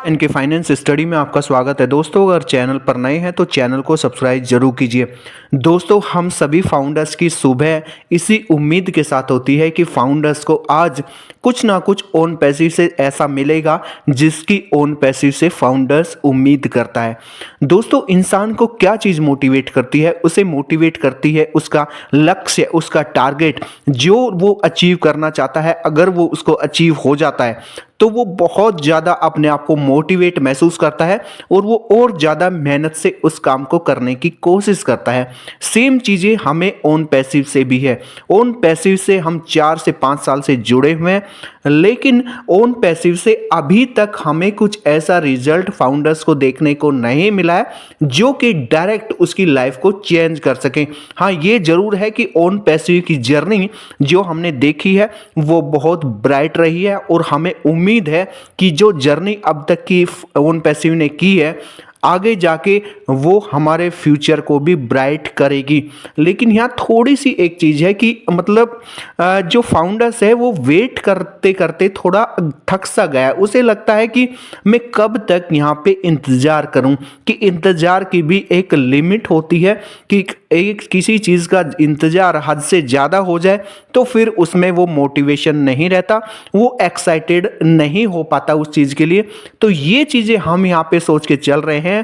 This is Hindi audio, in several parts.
इनके फाइनेंस स्टडी में आपका स्वागत है। दोस्तों, अगर चैनल पर नए हैं तो चैनल को सब्सक्राइब जरूर कीजिए। दोस्तों, हम सभी फाउंडर्स की सुबह इसी उम्मीद के साथ होती है कि फाउंडर्स को आज कुछ ना कुछ ओन पैसिव से ऐसा मिलेगा जिसकी ओन पैसिव से फाउंडर्स उम्मीद करता है। दोस्तों, इंसान को क्या चीज़ मोटिवेट करती है? उसे मोटिवेट करती है उसका लक्ष्य, उसका टारगेट जो वो अचीव करना चाहता है। अगर वो उसको अचीव हो जाता है तो वो बहुत ज़्यादा अपने आप को मोटिवेट महसूस करता है और वो और ज़्यादा मेहनत से उस काम को करने की कोशिश करता है। सेम चीज़ें हमें ओन पैसिव से भी है। ओन पैसिव से हम 4 से 5 साल से जुड़े हुए हैं, लेकिन ओन पैसिव से अभी तक हमें कुछ ऐसा रिजल्ट फाउंडर्स को देखने को नहीं मिला है जो कि डायरेक्ट उसकी लाइफ को चेंज कर सके। हाँ, ये जरूर है कि ओन पैसिव की जर्नी जो हमने देखी है वो बहुत ब्राइट रही है और हमें उम्मीद है कि जो जर्नी अब तक की ओन पैसिव ने की है आगे जाके वो हमारे फ्यूचर को भी ब्राइट करेगी। लेकिन यहाँ थोड़ी सी एक चीज़ है कि मतलब जो फाउंडर्स है वो वेट करते करते थोड़ा थक सा गया है। उसे लगता है कि मैं कब तक यहाँ पे इंतज़ार करूँ, कि इंतज़ार की भी एक लिमिट होती है कि एक किसी चीज़ का इंतज़ार हद से ज़्यादा हो जाए तो फिर उसमें वो मोटिवेशन नहीं रहता, वो एक्साइटेड नहीं हो पाता उस चीज़ के लिए। तो ये चीज़ें हम यहाँ पे सोच के चल रहे हैं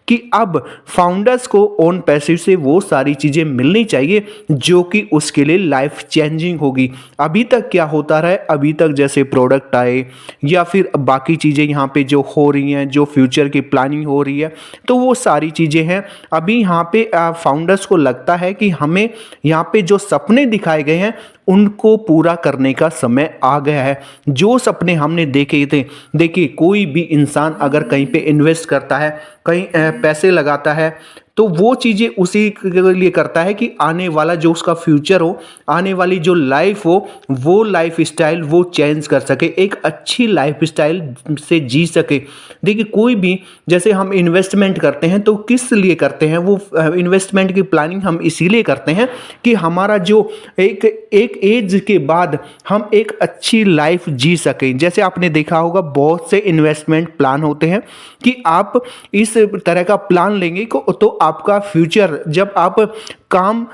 कि अब फाउंडर्स को ओन पैसिव से वो सारी चीज़ें मिलनी चाहिए जो कि उसके लिए लाइफ चेंजिंग होगी। अभी तक क्या होता रहा है, अभी तक जैसे प्रोडक्ट आए या फिर बाकी चीज़ें यहाँ पे जो हो रही हैं, जो फ्यूचर की प्लानिंग हो रही है, तो वो सारी चीज़ें हैं। अभी यहाँ पे फाउंडर्स को लगता है कि हमें यहाँ पे जो सपने दिखाए गए हैं उनको पूरा करने का समय आ गया है। जो सपने हमने देखे थे, देखिए कोई भी इंसान अगर कहीं पे इन्वेस्ट करता है, कहीं पैसे लगाता है, तो वो चीज़ें उसी के लिए करता है कि आने वाला जो उसका फ्यूचर हो, आने वाली जो लाइफ हो, वो लाइफ स्टाइल वो चेंज कर सके, एक अच्छी लाइफ स्टाइल से जी सके। देखिए कोई भी, जैसे हम इन्वेस्टमेंट करते हैं तो किस लिए करते हैं? वो इन्वेस्टमेंट की प्लानिंग हम इसीलिए करते हैं कि हमारा जो एक एज के बाद हम एक अच्छी लाइफ जी सकें। जैसे आपने देखा होगा बहुत से इन्वेस्टमेंट प्लान होते हैं कि आप इस तरह का प्लान लेंगे तो आपका फ्यूचर, जब आप काम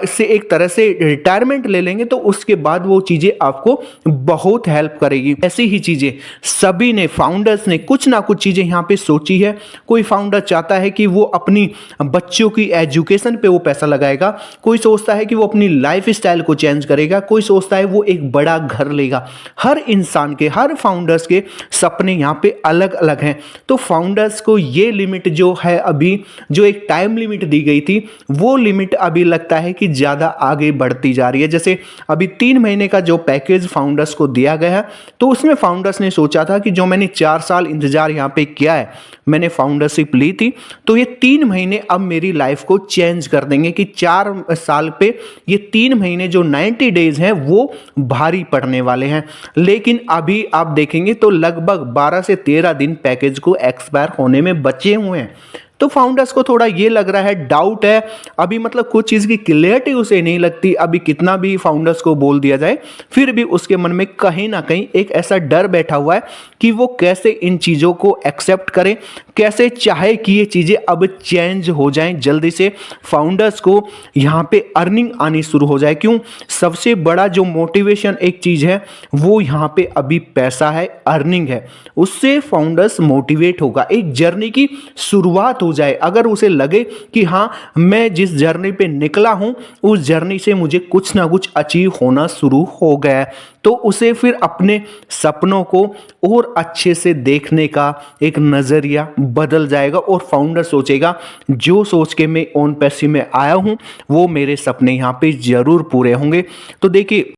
से एक तरह से रिटायरमेंट ले लेंगे तो उसके बाद वो चीज़ें आपको बहुत हेल्प करेगी। ऐसी ही चीज़ें सभी ने, फाउंडर्स ने कुछ ना कुछ चीज़ें यहाँ पे सोची है। कोई फाउंडर चाहता है कि वो अपनी बच्चों की एजुकेशन पे वो पैसा लगाएगा, कोई सोचता है कि वो अपनी लाइफ स्टाइल को चेंज करेगा, कोई सोचता है वो एक बड़ा घर लेगा। हर इंसान के, हर फाउंडर्स के सपने यहाँ पे अलग अलग हैं। तो फाउंडर्स को ये लिमिट जो है, अभी जो एक टाइम लिमिट दी गई थी, वो लिमिट अभी लगता है कि ज़्यादा आगे बढ़ती जा रही है। जैसे अभी 3 महीने का जो पैकेज फाउंडर्स को दिया गया है, तो उसमें फाउंडर्स ने सोचा था कि जो मैंने 4 साल इंतजार यहाँ पे किया है, मैंने फाउंडरशिप ली थी, तो ये 3 महीने अब मेरी लाइफ को चेंज कर देंगे कि 4 साल पे ये 3 महीने जो 90 डेज हैं वो भारी पड़ने वाले हैं। लेकिन अभी आप देखेंगे तो लगभग 12 से 13 दिन पैकेज को एक्सपायर होने में बचे हुए हैं। तो फाउंडर्स को थोड़ा ये लग रहा है, डाउट है अभी, मतलब कुछ चीज़ की क्लियरिटी उसे नहीं लगती। अभी कितना भी फाउंडर्स को बोल दिया जाए फिर भी उसके मन में कहीं ना कहीं एक ऐसा डर बैठा हुआ है कि वो कैसे इन चीज़ों को एक्सेप्ट करे, कैसे चाहे कि ये चीज़ें अब चेंज हो जाएं जल्दी से, फाउंडर्स को यहाँ पे अर्निंग आनी शुरू हो जाए। क्यों? सबसे बड़ा जो मोटिवेशन एक चीज़ है वो यहाँ पे अभी पैसा है, अर्निंग है। उससे फाउंडर्स मोटिवेट होगा, एक जर्नी की शुरुआत हो जाए। अगर उसे लगे कि हाँ, मैं जिस जर्नी पे निकला हूं उस जर्नी से मुझे कुछ ना कुछ अचीव होना शुरू हो गया है, तो उसे फिर अपने सपनों को और अच्छे से देखने का एक नज़रिया बदल जाएगा और फाउंडर सोचेगा जो सोच के मैं ओन पैसिव में आया हूं वो मेरे सपने यहाँ पे ज़रूर पूरे होंगे। तो देखिए,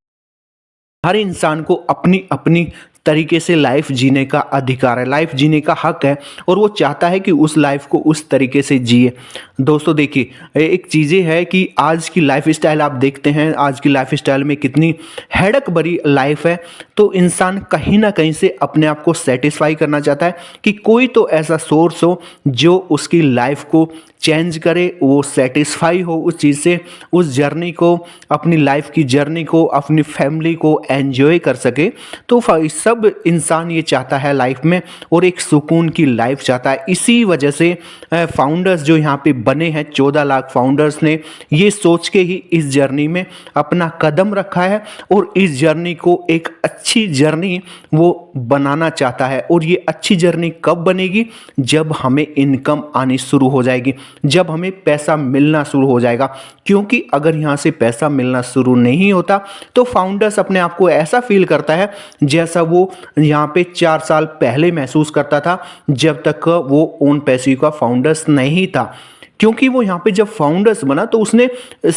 हर इंसान को अपनी अपनी तरीके से लाइफ जीने का अधिकार है, लाइफ जीने का हक है और वो चाहता है कि उस लाइफ को उस तरीके से जिए। दोस्तों देखिए, एक चीज़ें है कि आज की लाइफ स्टाइल आप देखते हैं, आज की लाइफ स्टाइल में कितनी हेडक भरी लाइफ है। तो इंसान कहीं ना कहीं से अपने आप को सेटिस्फाई करना चाहता है कि कोई तो ऐसा सोर्स हो जो उसकी लाइफ को चेंज करे, वो सेटिस्फाई हो उस चीज़ से, उस जर्नी को, अपनी लाइफ की जर्नी को, अपनी फैमिली को एंजॉय कर सके। तो सब सब इंसान ये चाहता है लाइफ में और एक सुकून की लाइफ चाहता है। इसी वजह से फाउंडर्स जो यहाँ पे बने हैं 14 लाख फाउंडर्स ने ये सोच के ही इस जर्नी में अपना कदम रखा है और इस जर्नी को एक अच्छी जर्नी वो बनाना चाहता है। और ये अच्छी जर्नी कब बनेगी? जब हमें इनकम आनी शुरू हो जाएगी, जब हमें पैसा मिलना शुरू हो जाएगा। क्योंकि अगर यहाँ से पैसा मिलना शुरू नहीं होता तो फाउंडर्स अपने आप को ऐसा फील करता है जैसा वो यहाँ पे 4 साल पहले महसूस करता था जब तक वो ओन पैसिव का फाउंडर्स नहीं था। क्योंकि वो यहाँ पे जब फाउंडर्स बना तो उसने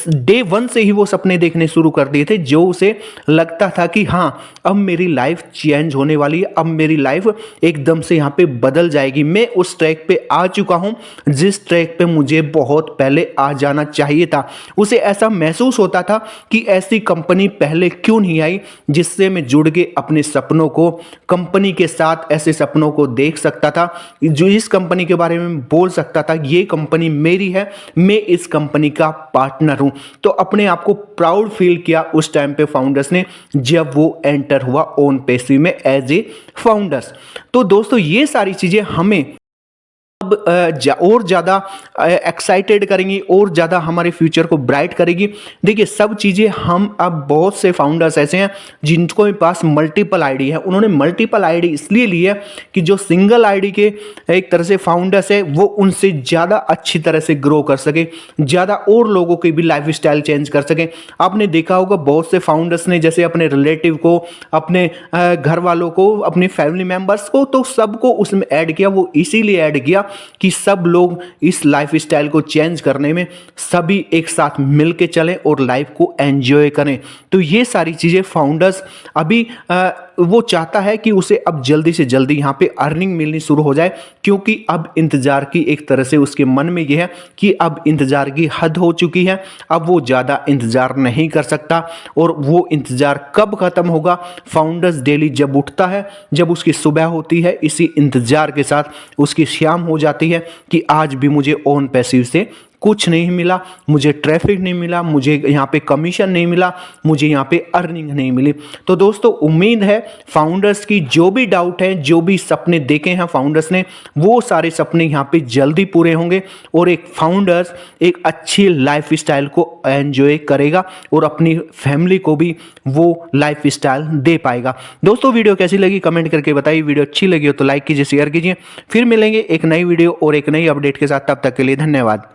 डे 1 से ही वो सपने देखने शुरू कर दिए थे, जो उसे लगता था कि हाँ अब मेरी लाइफ चेंज होने वाली है, अब मेरी लाइफ एकदम से यहाँ पे बदल जाएगी। मैं उस ट्रैक पे आ चुका हूँ जिस ट्रैक पे मुझे बहुत पहले आ जाना चाहिए था। उसे ऐसा महसूस होता था कि ऐसी कंपनी पहले क्यों नहीं आई जिससे मैं जुड़ के अपने सपनों को, कंपनी के साथ ऐसे सपनों को देख सकता था, जो इस कंपनी के बारे में बोल सकता था ये कंपनी मेरी है, मैं इस कंपनी का पार्टनर हूं। तो अपने आप को प्राउड फील किया उस टाइम पे फाउंडर्स ने जब वो एंटर हुआ ओन पैसिव में एज ए फाउंडर्स। तो दोस्तों ये सारी चीजें हमें अब और ज़्यादा एक्साइटेड करेंगी और ज़्यादा हमारे फ्यूचर को ब्राइट करेगी। देखिए सब चीज़ें हम अब बहुत से फाउंडर्स ऐसे हैं जिनको पास मल्टीपल आईडी है। उन्होंने मल्टीपल आईडी इसलिए ली है कि जो सिंगल आईडी के एक तरह से फाउंडर्स है वो उनसे ज़्यादा अच्छी तरह से ग्रो कर सके, ज़्यादा और लोगों की भी लाइफ स्टाइल चेंज कर सके। आपने देखा होगा बहुत से फाउंडर्स ने जैसे अपने रिलेटिव को, अपने घर वालों को, अपने फैमिली मेम्बर्स को, तो सबको उसमें ऐड किया। वो इसीलिए ऐड किया कि सब लोग इस लाइफ स्टाइल को चेंज करने में सभी एक साथ मिलके चलें और लाइफ को एंजॉय करें। तो ये सारी चीज़ें फाउंडर्स अभी वो चाहता है कि उसे अब जल्दी से जल्दी यहाँ पे अर्निंग मिलनी शुरू हो जाए, क्योंकि अब इंतज़ार की एक तरह से उसके मन में यह है कि अब इंतज़ार की हद हो चुकी है, अब वो ज़्यादा इंतज़ार नहीं कर सकता। और वो इंतज़ार कब ख़त्म होगा? फाउंडर्स डेली जब उठता है, जब उसकी सुबह होती है, इसी इंतज़ार के साथ उसकी शाम हो जाती है कि आज भी मुझे ओन पैसिव से कुछ नहीं मिला, मुझे ट्रैफिक नहीं मिला, मुझे यहाँ पे कमीशन नहीं मिला, मुझे यहाँ पे अर्निंग नहीं मिली। तो दोस्तों उम्मीद है फाउंडर्स की जो भी डाउट है, जो भी सपने देखे हैं फाउंडर्स ने, वो सारे सपने यहाँ पे जल्दी पूरे होंगे और एक फाउंडर्स एक अच्छी लाइफ स्टाइल को एंजॉय करेगा और अपनी फैमिली को भी वो लाइफ स्टाइल दे पाएगा। दोस्तों वीडियो कैसी लगी कमेंट करके बताइए। वीडियो अच्छी लगी हो तो लाइक कीजिए, शेयर कीजिए। फिर मिलेंगे एक नई वीडियो और एक नई अपडेट के साथ, तब तक के लिए धन्यवाद।